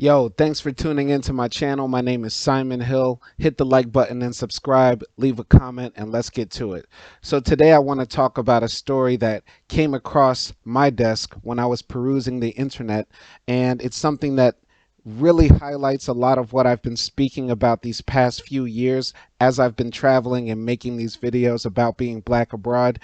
Yo, thanks for tuning into my channel. My name is Simon Hill. Hit the like button and subscribe, leave a comment, and let's get to it. So today I want to talk about a story that came across my desk when I was perusing the internet, and it's something that really highlights a lot of what I've been speaking about these past few years as I've been traveling and making these videos about being black abroad.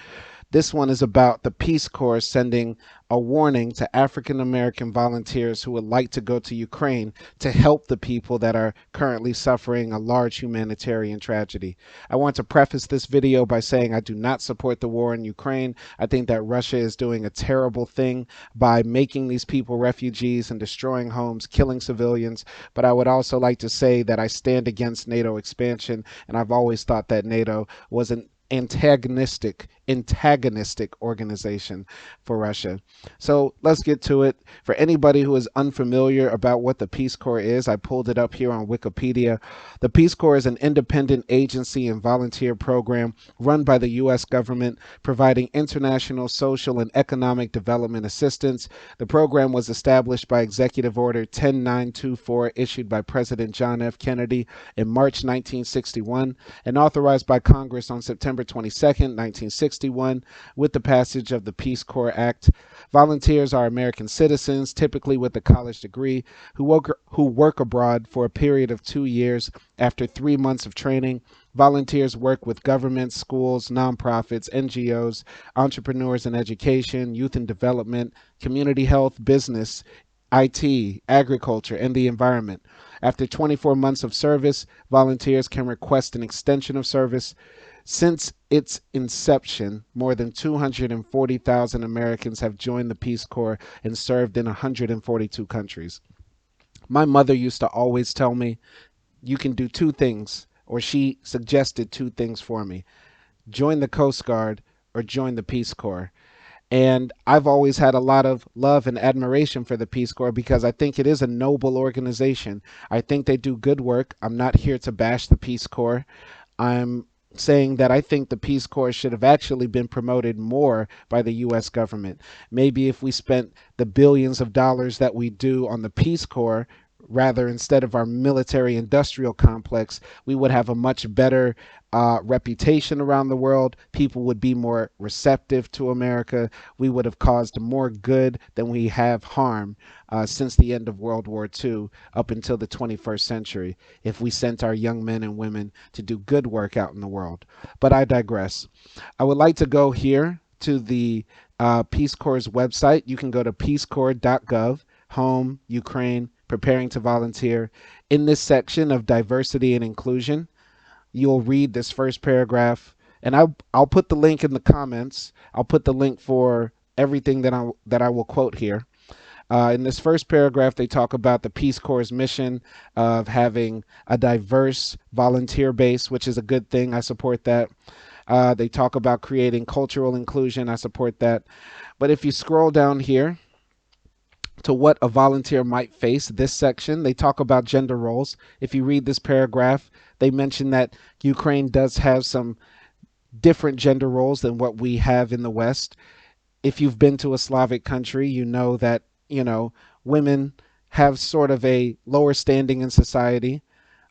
This one is about the Peace Corps sending a warning to African American volunteers who would like to go to Ukraine to help the people that are currently suffering a large humanitarian tragedy. I want to preface this video by saying I do not support the war in Ukraine. I think that Russia is doing a terrible thing by making these people refugees and destroying homes, killing civilians. But I would also like to say that I stand against NATO expansion, and I've always thought that NATO was an antagonistic organization for Russia. So let's get to it. For anybody who is unfamiliar about what the Peace Corps is, I pulled it up here on Wikipedia. The Peace Corps is an independent agency and volunteer program run by the U.S. government, providing international social and economic development assistance. The program was established by Executive Order 10924, issued by President John F. Kennedy in March 1961 and authorized by Congress on September 22nd, 1961, with the passage of the Peace Corps Act. Volunteers are American citizens, typically with a college degree, who work abroad for a period of 2 years. After 3 months of training, volunteers work with governments, schools, nonprofits, NGOs, entrepreneurs in education, youth and development, community health, business, IT, agriculture, and the environment. After 24 months of service, volunteers can request an extension of service. Since its inception, more than 240,000 Americans have joined the Peace Corps and served in 142 countries. My mother used to always tell me, you can do two things, or she suggested two things for me: join the Coast Guard or join the Peace Corps. And I've always had a lot of love and admiration for the Peace Corps because I think it is a noble organization. I think they do good work. I'm not here to bash the Peace Corps. I'm saying that I think the Peace Corps should have actually been promoted more by the U.S. government. Maybe if we spent the billions of dollars that we do on the Peace Corps, rather instead of our military industrial complex, we would have a much better reputation around the world. People would be more receptive to America. We would have caused more good than we have harm since the end of World War II up until the 21st century, if we sent our young men and women to do good work out in the world. But I digress. I would like to go here to the Peace Corps' website. You can go to peacecorps.gov, home, Ukraine, preparing to volunteer. In this section of diversity and inclusion, you'll read this first paragraph, and I'll put the link in the comments. I'll put the link for everything that I will quote here. In this first paragraph, they talk about the Peace Corps' mission of having a diverse volunteer base, which is a good thing. I support that. They talk about creating cultural inclusion. I support that. But if you scroll down here to what a volunteer might face, this section, they talk about gender roles. If you read this paragraph, they mention that Ukraine does have some different gender roles than what we have in the West. If you've been to a Slavic country, you know that, women have sort of a lower standing in society.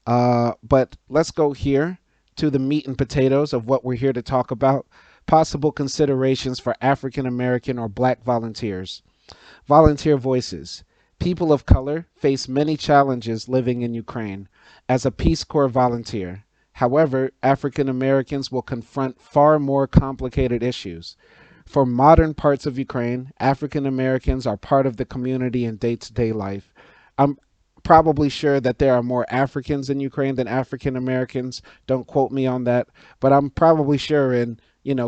But let's go here to the meat and potatoes of what we're here to talk about: possible considerations for African American or Black volunteers. Volunteer voices. People of color face many challenges living in Ukraine. As a Peace Corps volunteer, however, African Americans will confront far more complicated issues. For modern parts of Ukraine, African Americans are part of the community in day-to-day life. I'm probably sure that there are more Africans in Ukraine than African Americans. Don't quote me on that, but I'm probably sure in,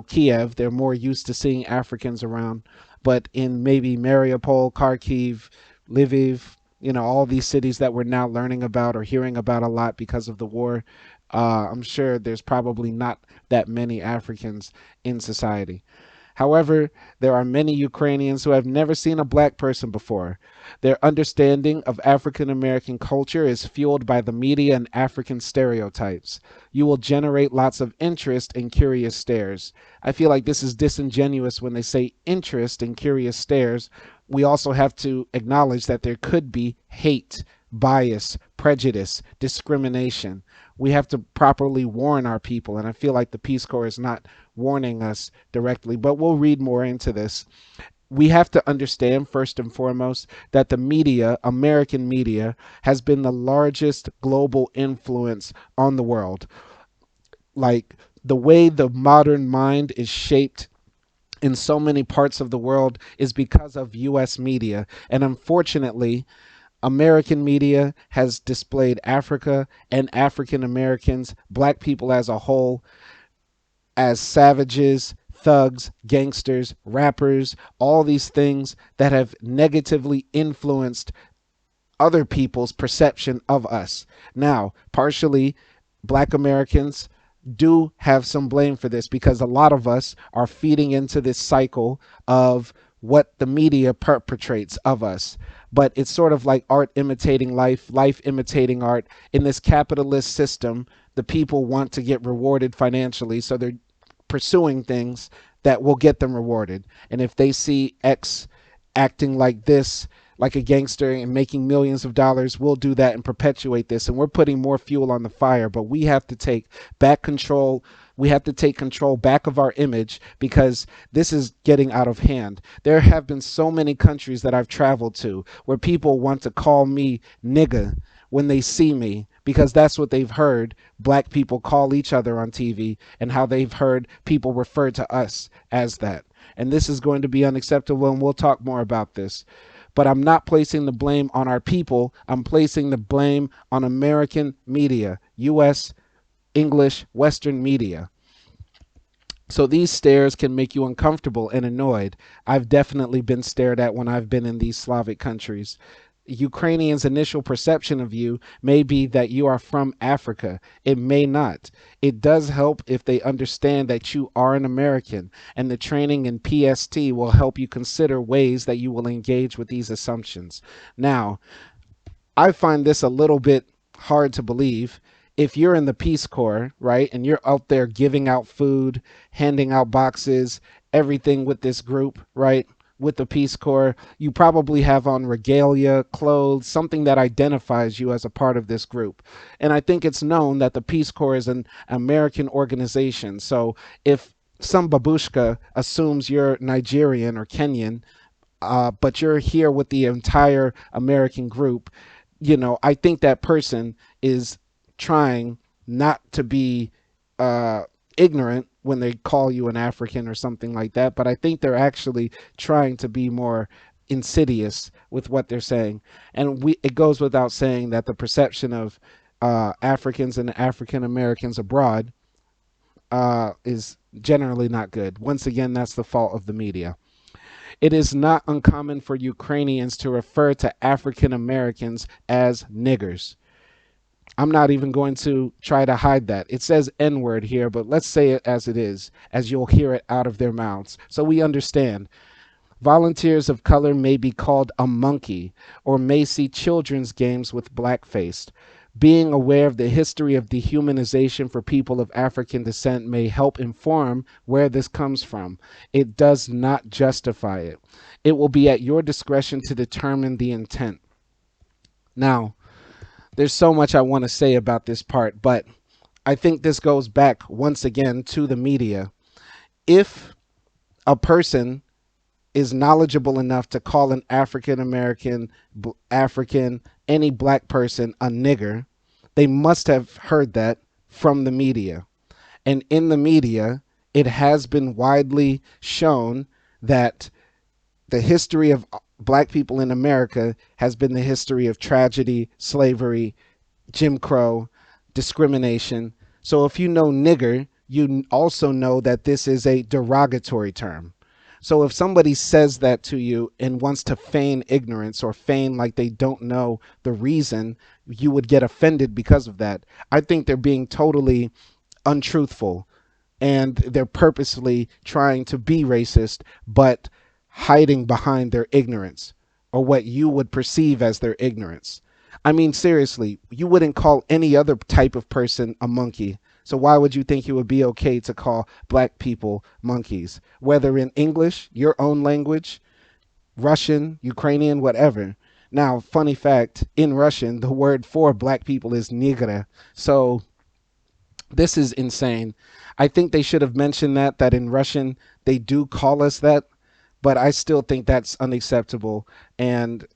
Kiev, they're more used to seeing Africans around. But in maybe Mariupol, Kharkiv, Lviv, all these cities that we're now learning about or hearing about a lot because of the war, I'm sure there's probably not that many Africans in society. However, there are many Ukrainians who have never seen a Black person before. Their understanding of African American culture is fueled by the media and African stereotypes. You will generate lots of interest and curious stares. I feel like this is disingenuous when they say interest and curious stares. We also have to acknowledge that there could be hate bias, prejudice, discrimination. We have to properly warn our people. And I feel like the Peace Corps is not warning us directly, but we'll read more into this. We have to understand, first and foremost, that the media, American media, has been the largest global influence on the world. Like the way the modern mind is shaped in so many parts of the world is because of US media. And unfortunately, American media has displayed Africa and African Americans, black people as a whole, as savages, thugs, gangsters, rappers, all these things that have negatively influenced other people's perception of us. Now, partially, black Americans do have some blame for this because a lot of us are feeding into this cycle of what the media perpetrates of us. But it's sort of like art imitating life, life imitating art. In this capitalist system, the people want to get rewarded financially, so they're pursuing things that will get them rewarded. And if they see X acting like this, like a gangster and making millions of dollars, we'll do that and perpetuate this. And we're putting more fuel on the fire, but we have to take back control. We have to take control back of our image because this is getting out of hand. There have been so many countries that I've traveled to where people want to call me nigga when they see me because that's what they've heard black people call each other on TV and how they've heard people refer to us as that. And this is going to be unacceptable, and we'll talk more about this. But I'm not placing the blame on our people. I'm placing the blame on American media, US, English, Western media. So these stares can make you uncomfortable and annoyed. I've definitely been stared at when I've been in these Slavic countries. Ukrainians' initial perception of you may be that you are from Africa. It may not. It does help if they understand that you are an American, and the training in PST will help you consider ways that you will engage with these assumptions. Now, I find this a little bit hard to believe. If you're in the Peace Corps, right, and you're out there giving out food, handing out boxes, everything with this group, right, with the Peace Corps, you probably have on regalia, clothes, something that identifies you as a part of this group. And I think it's known that the Peace Corps is an American organization. So if some babushka assumes you're Nigerian or Kenyan, but you're here with the entire American group, I think that person is trying not to be ignorant when they call you an African or something like that, but I think they're actually trying to be more insidious with what they're saying. And it goes without saying that the perception of Africans and African Americans abroad is generally not good. Once again, that's the fault of the media. It is not uncommon for Ukrainians to refer to African Americans as niggers. I'm not even going to try to hide that. It says N-word here, but let's say it as it is, as you'll hear it out of their mouths. So we understand. Volunteers of color may be called a monkey or may see children's games with blackface. Being aware of the history of dehumanization for people of African descent may help inform where this comes from. It does not justify it. It will be at your discretion to determine the intent. Now, there's so much I want to say about this part, but I think this goes back once again to the media. If a person is knowledgeable enough to call an African American, African, any black person a nigger, they must have heard that from the media. And in the media, it has been widely shown that the history of black people in America has been the history of tragedy, slavery, Jim Crow, discrimination. So if you know nigger, you also know that this is a derogatory term. So if somebody says that to you and wants to feign ignorance or feign like they don't know the reason, you would get offended because of that. I think they're being totally untruthful and they're purposely trying to be racist, but hiding behind their ignorance or what you would perceive as their ignorance. I mean, seriously, you wouldn't call any other type of person a monkey. So why would you think it would be okay to call black people monkeys? Whether in English, your own language, Russian, Ukrainian, whatever. Now, funny fact, in Russian, the word for black people is nigra. So this is insane. I think they should have mentioned that in Russian they do call us that, but I still think that's unacceptable. And,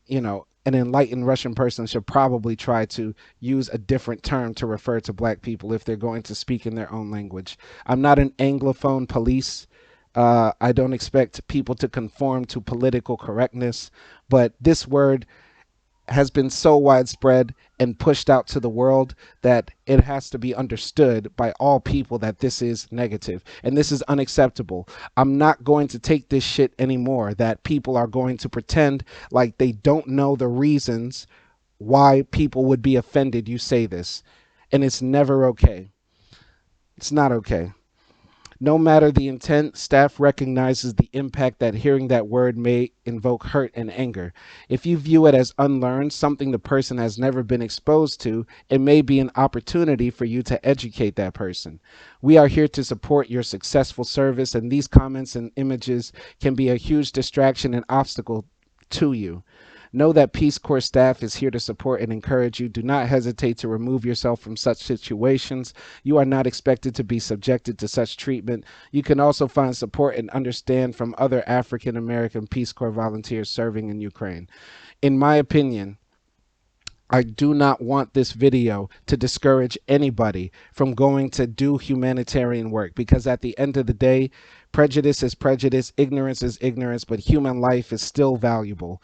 an enlightened Russian person should probably try to use a different term to refer to black people if they're going to speak in their own language. I'm not an Anglophone police. I don't expect people to conform to political correctness, but this word has been so widespread and pushed out to the world that it has to be understood by all people that this is negative and this is unacceptable. I'm not going to take this shit anymore that people are going to pretend like they don't know the reasons why people would be offended you say this. And it's never okay. It's not okay. No matter the intent, staff recognizes the impact that hearing that word may invoke hurt and anger. If you view it as unlearned, something the person has never been exposed to, it may be an opportunity for you to educate that person. We are here to support your successful service, and these comments and images can be a huge distraction and obstacle to you. Know that Peace Corps staff is here to support and encourage you. Do not hesitate to remove yourself from such situations. You are not expected to be subjected to such treatment. You can also find support and understand from other African American Peace Corps volunteers serving in Ukraine. In my opinion, I do not want this video to discourage anybody from going to do humanitarian work, because at the end of the day, prejudice is prejudice, ignorance is ignorance, but human life is still valuable.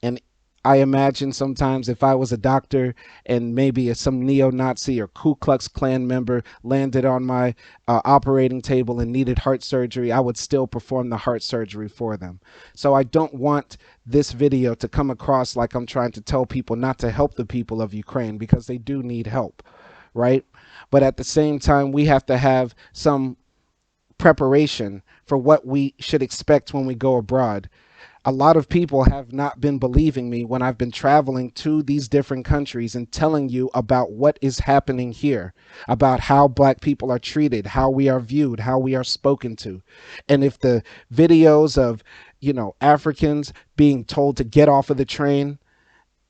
And I imagine sometimes if I was a doctor and maybe some neo-Nazi or Ku Klux Klan member landed on my operating table and needed heart surgery, I would still perform the heart surgery for them. So I don't want this video to come across like I'm trying to tell people not to help the people of Ukraine, because they do need help, right? But at the same time, we have to have some preparation for what we should expect when we go abroad. A lot of people have not been believing me when I've been traveling to these different countries and telling you about what is happening here, about how black people are treated, how we are viewed, how we are spoken to. And if the videos of, Africans being told to get off of the train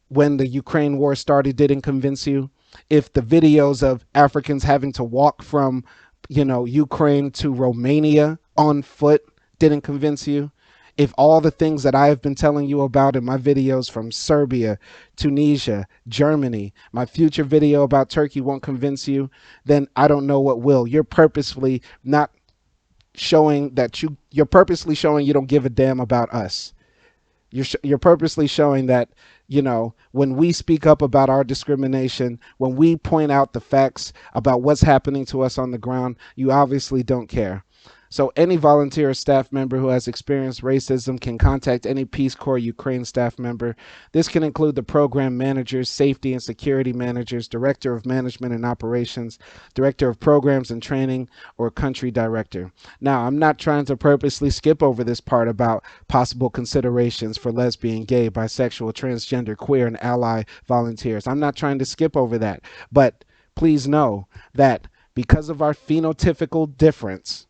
when the Ukraine war started didn't convince you, if the videos of Africans having to walk from, Ukraine to Romania on foot didn't convince you, if all the things that I have been telling you about in my videos from Serbia, Tunisia, Germany, my future video about Turkey won't convince you, then I don't know what will. You're purposefully not showing that you're purposely showing you don't give a damn about us. You're purposely showing that, when we speak up about our discrimination, when we point out the facts about what's happening to us on the ground, you obviously don't care. So any volunteer or staff member who has experienced racism can contact any Peace Corps Ukraine staff member. This can include the program managers, safety and security managers, director of management and operations, director of programs and training, or country director. Now, I'm not trying to purposely skip over this part about possible considerations for lesbian, gay, bisexual, transgender, queer, and ally volunteers. I'm not trying to skip over that. But please know that because of our phenotypical difference,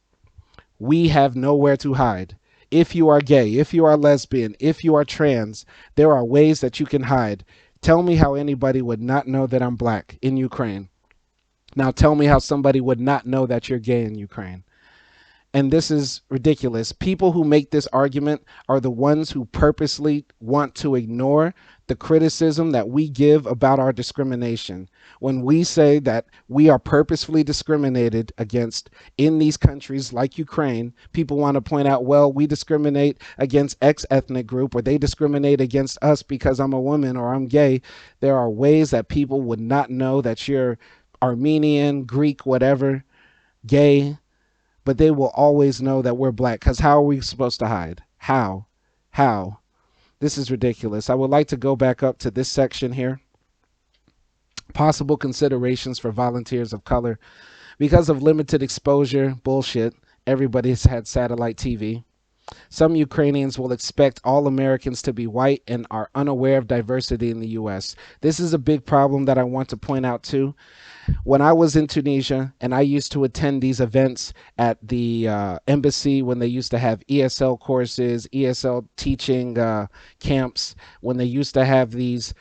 we have nowhere to hide. If you are gay, if you are lesbian, if you are trans, there are ways that you can hide. Tell me how anybody would not know that I'm black in Ukraine. Now tell me how somebody would not know that you're gay in Ukraine. And this is ridiculous. People who make this argument are the ones who purposely want to ignore the criticism that we give about our discrimination. When we say that we are purposefully discriminated against in these countries like Ukraine, people want to point out, well, we discriminate against X ethnic group, or they discriminate against us because I'm a woman or I'm gay. There are ways that people would not know that you're Armenian, Greek, whatever, gay, but they will always know that we're black. Because how are we supposed to hide? How? This is ridiculous. I would like to go back up to this section here. Possible considerations for volunteers of color. Because of limited exposure, bullshit, everybody's had satellite TV. Some Ukrainians will expect all Americans to be white and are unaware of diversity in the US. This is a big problem that I want to point out too. When I was in Tunisia and I used to attend these events at the embassy when they used to have ESL courses, ESL teaching camps, when they used to have these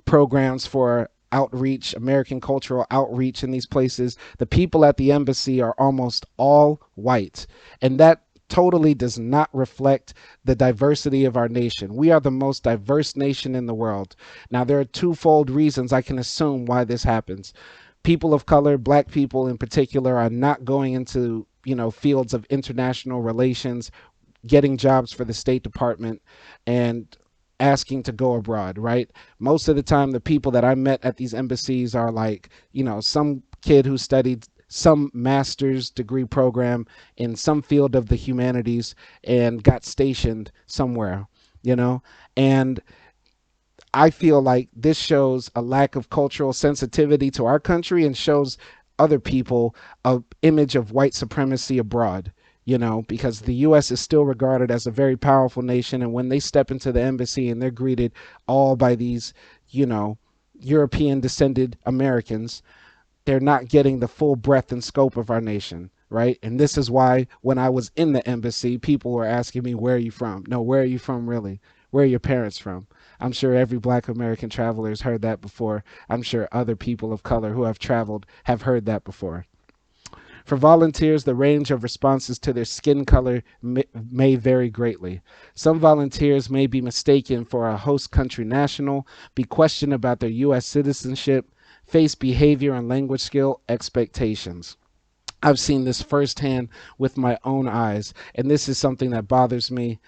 programs for outreach, American cultural outreach in these places, the people at the embassy are almost all white. And that totally does not reflect the diversity of our nation. We are the most diverse nation in the world. Now, there are twofold reasons I can assume why this happens. People of color, black people in particular, are not going into, fields of international relations, getting jobs for the State Department, and asking to go abroad, right? Most of the time, the people that I met at these embassies are like, some kid who studied some master's degree program in some field of the humanities and got stationed somewhere, you know? And I feel like this shows a lack of cultural sensitivity to our country and shows other people a image of white supremacy abroad, because the US is still regarded as a very powerful nation, and when they step into the embassy and they're greeted all by these, you know, European descended Americans, they're not getting the full breadth and scope of our nation, right? And this is why when I was in the embassy, people were asking me, where are you from? No, where are you from really? Where are your parents from? I'm sure every black American traveler has heard that before. I'm sure other people of color who have traveled have heard that before. For volunteers, the range of responses to their skin color may vary greatly. Some volunteers may be mistaken for a host country national, be questioned about their U.S. citizenship, face behavior and language skill expectations. I've seen this firsthand with my own eyes, and this is something that bothers me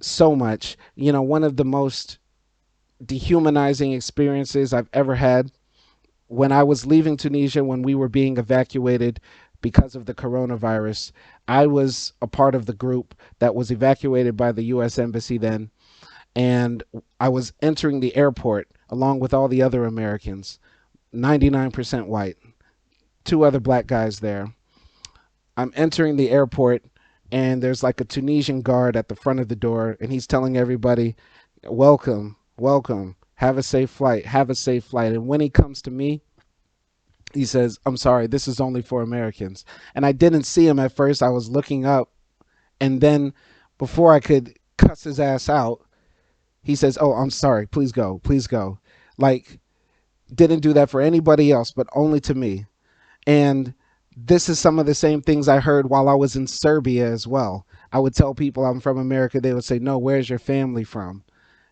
so much. One of the most dehumanizing experiences I've ever had when I was leaving Tunisia, when we were being evacuated because of the coronavirus. I was a part of the group that was evacuated by the U.S. Embassy then, and I was entering the airport along with all the other Americans, 99% white, two other black guys there. I'm entering the airport, and there's like a Tunisian guard at the front of the door, and he's telling everybody, welcome, welcome, have a safe flight, have a safe flight. And when he comes to me, he says, I'm sorry, this is only for Americans. And I didn't see him at first. I was looking up. And then before I could cuss his ass out, he says, oh, I'm sorry. Please go. Please go. Like, didn't do that for anybody else, but only to me. And this is some of the same things I heard while I was in Serbia as well. I would tell people I'm from America. They would say, no, where's your family from?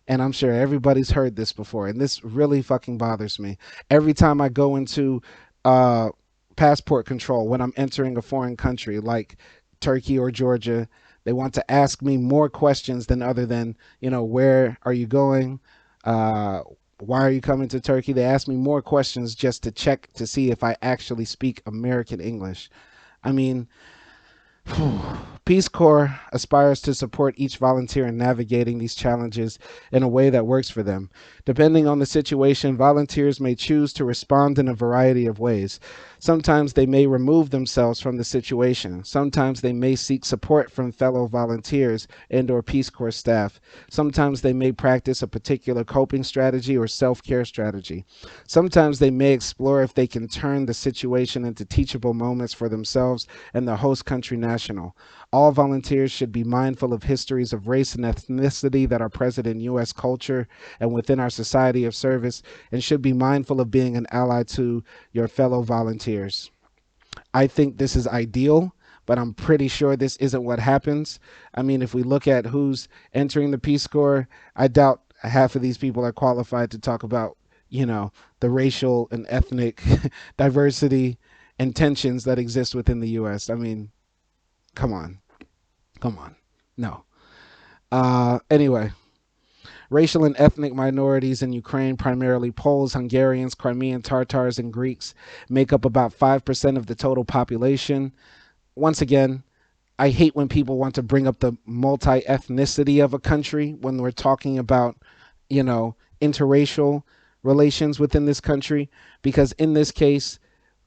And I'm sure everybody's heard this before. And this really fucking bothers me. Every time I go into uh, passport control when I'm entering a foreign country like Turkey or Georgia, they want to ask me more questions than other than, where are you going? Uh, why are you coming to Turkey? They ask me more questions just to check to see if I actually speak American English. I mean, Peace Corps aspires to support each volunteer in navigating these challenges in a way that works for them. Depending on the situation, volunteers may choose to respond in a variety of ways. Sometimes they may remove themselves from the situation. Sometimes they may seek support from fellow volunteers and/or Peace Corps staff. Sometimes they may practice a particular coping strategy or self-care strategy. Sometimes they may explore if they can turn the situation into teachable moments for themselves and the host country national. All volunteers should be mindful of histories of race and ethnicity that are present in U.S. culture and within our society of service, and should be mindful of being an ally to your fellow volunteers. I think this is ideal, but I'm pretty sure this isn't what happens. I mean, if we look at who's entering the Peace Corps, I doubt half of these people are qualified to talk about, the racial and ethnic diversity and tensions that exist within the U.S. I mean, come on. Come on. No. Anyway, racial and ethnic minorities in Ukraine, primarily Poles, Hungarians, Crimean Tatars, and Greeks, make up about 5% of the total population. Once again, I hate when people want to bring up the multi-ethnicity of a country when we're talking about, interracial relations within this country, because in this case,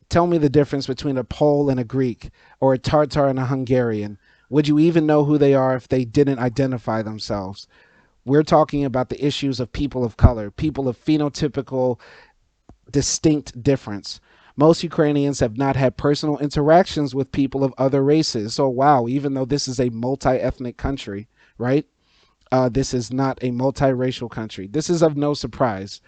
tell me the difference between a Pole and a Greek, or a Tatar and a Hungarian. Would you even know who they are if they didn't identify themselves? We're talking about the issues of people of color, people of phenotypical distinct difference. Most Ukrainians have not had personal interactions with people of other races. So, wow, even though this is a multi ethnic country, right? This is not a multiracial country. This is of no surprise.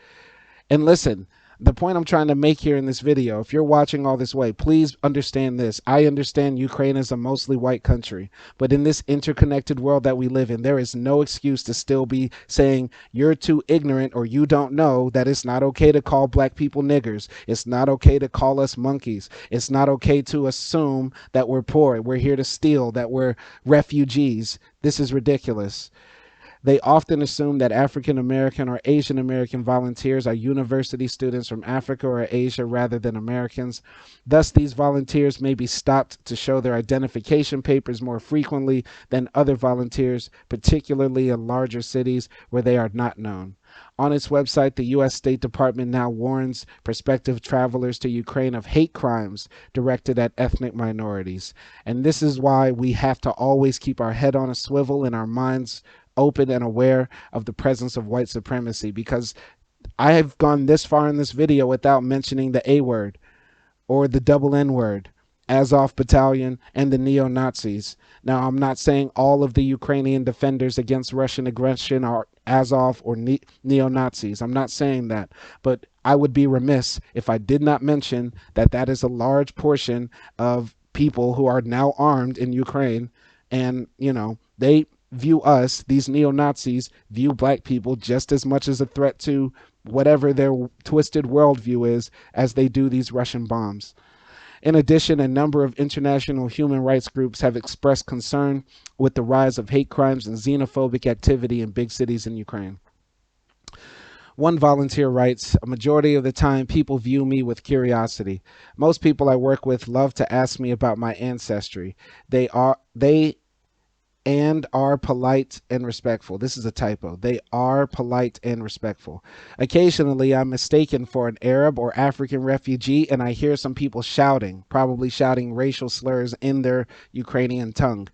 And listen, the point I'm trying to make here in this video, if you're watching all this way, please understand this. I understand Ukraine is a mostly white country, but in this interconnected world that we live in, there is no excuse to still be saying you're too ignorant or you don't know that it's not okay to call black people niggers. It's not okay to call us monkeys. It's not okay to assume that we're poor, we're here to steal, that we're refugees. This is ridiculous. They often assume that African American or Asian American volunteers are university students from Africa or Asia rather than Americans. Thus, these volunteers may be stopped to show their identification papers more frequently than other volunteers, particularly in larger cities where they are not known. On its website, the U.S. State Department now warns prospective travelers to Ukraine of hate crimes directed at ethnic minorities. And this is why we have to always keep our head on a swivel and our minds open and aware of the presence of white supremacy, because I have gone this far in this video without mentioning the A word or the double N word, Azov Battalion and the neo-Nazis. Now, I'm not saying all of the Ukrainian defenders against Russian aggression are Azov or neo-Nazis. I'm not saying that, but I would be remiss if I did not mention that that is a large portion of people who are now armed in Ukraine. And, you know, they view us, these neo-Nazis, view black people just as much as a threat to whatever their twisted worldview is as they do these Russian bombs. In addition, a number of international human rights groups have expressed concern with the rise of hate crimes and xenophobic activity in big cities in Ukraine. One volunteer writes, "A majority of the time, people view me with curiosity. Most people I work with love to ask me about my ancestry. They are polite and respectful." This is a typo. They are polite and respectful. Occasionally, I'm mistaken for an Arab or African refugee, and I hear some people shouting, probably shouting racial slurs in their Ukrainian tongue.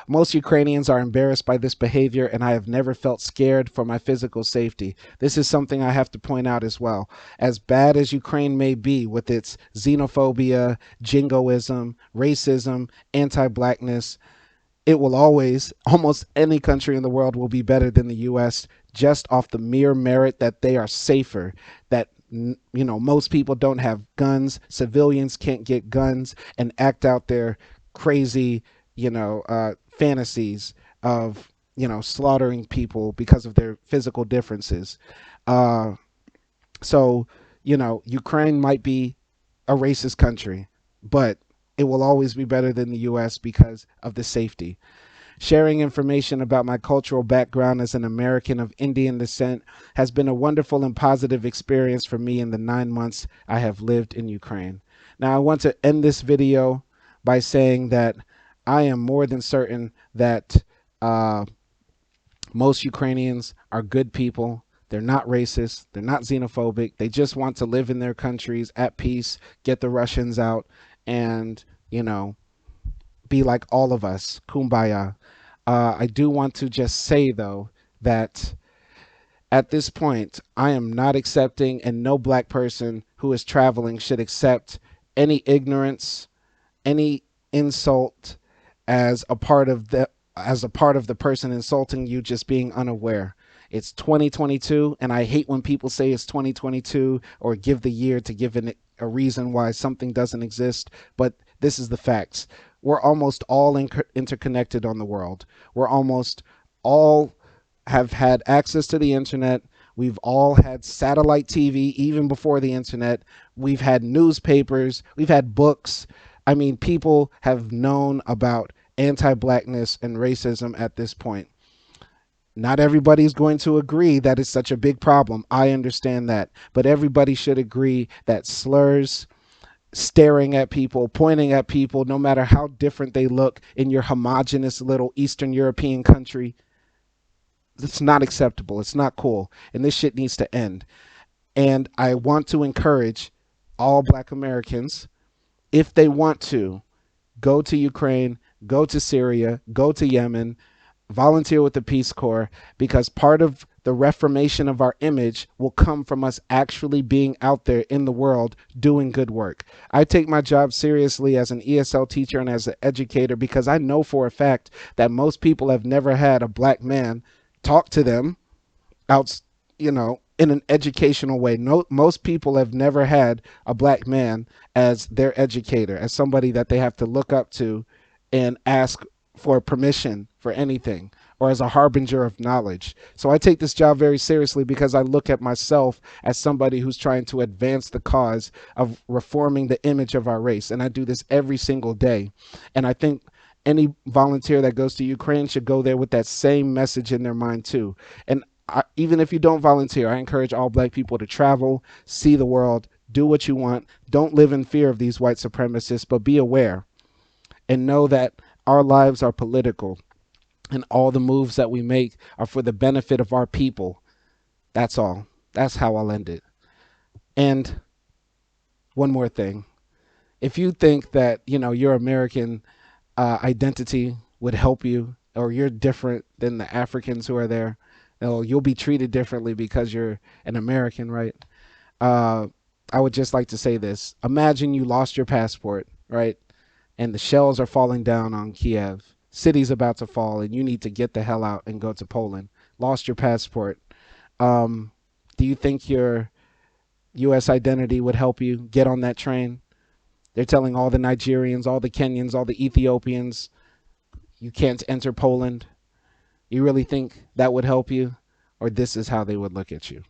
Most Ukrainians are embarrassed by this behavior, and I have never felt scared for my physical safety. This is something I have to point out as well. As bad as Ukraine may be with its xenophobia, jingoism, racism, anti-blackness, it will always, almost any country in the world will be better than the US just off the mere merit that they are safer, that most people don't have guns, civilians can't get guns and act out their crazy, fantasies of, slaughtering people because of their physical differences. Uh, so, Ukraine might be a racist country, but it will always be better than the US because of the safety. Sharing information about my cultural background as an American of Indian descent has been a wonderful and positive experience for me in the 9 months I have lived in Ukraine. Now, I want to end this video by saying that I am more than certain that most Ukrainians are good people. They're not racist. They're not xenophobic. They just want to live in their countries at peace, get the Russians out, and, be like all of us. Kumbaya. I do want to just say, though, that at this point, I am not accepting, and no black person who is traveling should accept any ignorance, any insult as a part of the person insulting you just being unaware. It's 2022, and I hate when people say it's 2022 or give the year to give a reason why something doesn't exist, but this is the facts. We're almost all interconnected on the world. We're almost all have had access to the internet. We've all had satellite TV even before the internet. We've had newspapers. We've had books. I mean, people have known about anti-blackness and racism at this point. Not everybody's going to agree that it's such a big problem. I understand that. But everybody should agree that slurs, staring at people, pointing at people, no matter how different they look in your homogenous little Eastern European country, it's not acceptable. It's not cool. And this shit needs to end. And I want to encourage all black Americans, if they want to, go to Ukraine, go to Syria, go to Yemen, volunteer with the Peace Corps, because part of the reformation of our image will come from us actually being out there in the world doing good work. I take my job seriously as an ESL teacher and as an educator because I know for a fact that most people have never had a black man talk to them out, in an educational way. No, most people have never had a black man as their educator, as somebody that they have to look up to and ask for permission for anything, or as a harbinger of knowledge. So I take this job very seriously because I look at myself as somebody who's trying to advance the cause of reforming the image of our race. And I do this every single day. And I think any volunteer that goes to Ukraine should go there with that same message in their mind too. And even if you don't volunteer, I encourage all black people to travel, see the world, do what you want. Don't live in fear of these white supremacists, but be aware and know that our lives are political and all the moves that we make are for the benefit of our people. That's all. That's how I'll end it. And one more thing. If you think that, your American identity would help you, or you're different than the Africans who are there, you'll be treated differently because you're an American, right? I would just like to say this. Imagine you lost your passport, right? And the shells are falling down on Kiev. City's about to fall, and you need to get the hell out and go to Poland. Lost your passport. Do you think your U.S. identity would help you get on that train? They're telling all the Nigerians, all the Kenyans, all the Ethiopians, you can't enter Poland. You really think that would help you? Or this is how they would look at you?